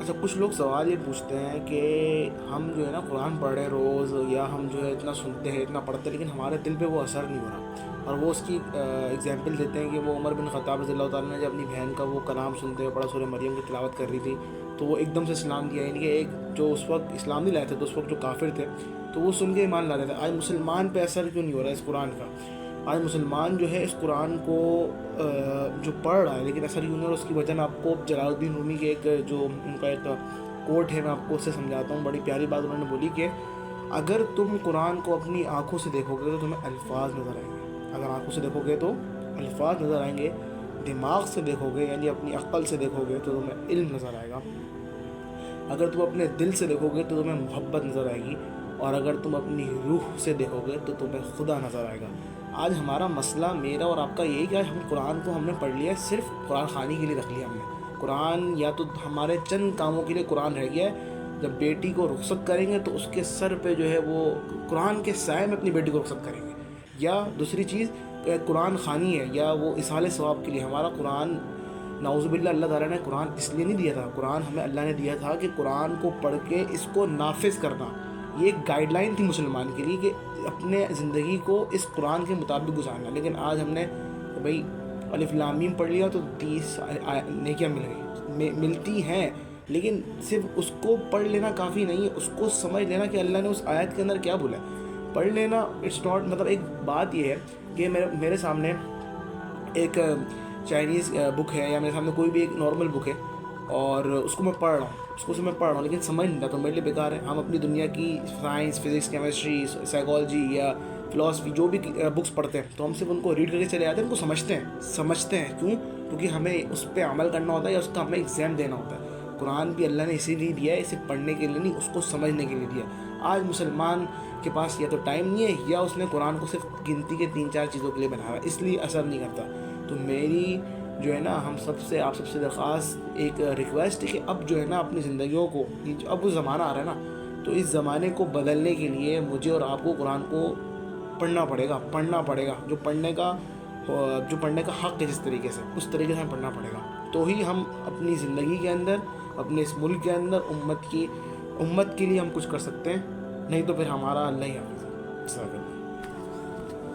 اچھا، کچھ لوگ سوال یہ پوچھتے ہیں کہ ہم جو ہے نا قرآن پڑھ رہے ہیں روز، یا ہم جو ہے اتنا سنتے ہیں اتنا پڑھتے ہیں، لیکن ہمارے دل پہ وہ اثر نہیں ہو رہا. اور وہ اس کی اگزامپل دیتے ہیں کہ وہ عمر بن خطاب رضی اللہ تعالیٰ نے جب اپنی بہن کا وہ کلام سنتے ہوئے پڑھا، سورہ مریم کی تلاوت کر رہی تھی، تو وہ ایک دم سے اسلام دیا. یعنی کہ ایک جو اس وقت اسلام نہیں لائے تھے، تو اس وقت جو کافر تھے تو وہ سن کے ایمان لا رہے تھے. آج مسلمان پہ اثر کیوں نہیں ہو رہا ہے اس قرآن کا؟ آج مسلمان جو ہے اس قرآن کو جو پڑھ رہا ہے لیکن اثر کیوں نہیں ہو رہا؟ اس کی وجہ میں آپ کو جلال الدین رومی کے ایک جو ان کا ایک کوٹ ہے، میں آپ کو اس سے سمجھاتا ہوں. بڑی پیاری بات انہوں نے بولی کہ اگر تم قرآن کو اپنی آنکھوں سے دیکھو گے تو تمہیں الفاظ نظر آئیں گے. اگر آنکھوں سے دیکھو گے تو الفاظ نظر آئیں گے. دماغ سے دیکھو گے یعنی اپنی عقل سے دیکھو گے تو تمہیں علم نظر آئے گا. اگر تم اپنے دل سے دیکھو گے تو تمہیں محبت نظر آئے گی. اور اگر تم اپنی روح سے دیکھو گے تو تمہیں خدا نظر آئے گا. آج ہمارا مسئلہ میرا اور آپ کا یہی کہ ہم قرآن کو ہم نے پڑھ لیا ہے، صرف قرآن خوانی کے لیے رکھ لیا ہم نے. قرآن یا تو ہمارے چند کاموں کے لیے قرآن رہ گیا ہے. جب بیٹی کو رخصت کریں گے تو اس کے سر پہ جو ہے وہ قرآن کے سائے میں اپنی بیٹی کو رخصت کریں گے. یا دوسری چیز قرآن خوانی ہے یا وہ اصال ثواب کے لیے. ہمارا قرآن نعوذ باللہ اللہ تعالیٰ نے قرآن اس لیے نہیں دیا تھا. قرآن ہمیں اللہ نے دیا تھا کہ قرآن کو پڑھ کے اس کو نافذ کرنا. یہ ایک گائیڈ لائن تھی مسلمان کے لیے کہ اپنے زندگی کو اس قرآن کے مطابق گزارنا. لیکن آج ہم نے بھائی الف لام میم پڑھ لیا تو 30 نیکیاں مل گئی، ملتی ہیں، لیکن صرف اس کو پڑھ لینا کافی نہیں ہے. اس کو سمجھ لینا کہ اللہ نے اس آیت کے اندر کیا بولا ہے. پڑھ لینا اٹس ناٹ، مطلب ایک بات یہ ہے کہ میرے سامنے ایک چائنیز بک ہے یا میرے سامنے کوئی بھی ایک نارمل بک ہے اور اس کو میں پڑھ رہا ہوں، لیکن سمجھ نہیں رہا تو میرے لیے بیکار ہے. ہم اپنی دنیا کی سائنس، فزکس، کیمسٹری، سائیکالوجی یا فلاسفی جو بھی بکس پڑھتے ہیں تو ہم صرف ان کو ریڈ کر کے چلے جاتے ہیں، ان کو سمجھتے ہیں. کیوں؟ کیونکہ ہمیں اس پہ عمل کرنا ہوتا ہے یا اس کا ہمیں ایگزام دینا ہوتا ہے. قرآن بھی اللہ نے اسی لیے دیا ہے، اسے پڑھنے کے لیے نہیں، اس کو سمجھنے کے لیے دیا. آج مسلمان کے پاس یا تو ٹائم نہیں ہے یا اس نے قرآن کو صرف گنتی کے 3-4 چیزوں کے لیے بنایا، اس لیے اثر نہیں کرتا. تو میری جو ہے نا آپ سب سے درخواست، ایک ریکویسٹ ہے کہ اب جو ہے نا اپنی زندگیوں کو، اب وہ زمانہ آ رہا ہے نا، تو اس زمانے کو بدلنے کے لیے مجھے اور آپ کو قرآن کو پڑھنا پڑے گا. جو پڑھنے کا حق ہے، جس طریقے سے اس طریقے سے ہمیں پڑھنا پڑے گا. تو ہی ہم اپنی زندگی کے اندر، اپنے اس ملک کے اندر امت کے لیے ہم کچھ کر سکتے ہیں. نہیں تو پھر ہمارا اللہ ہی حافظ ہے.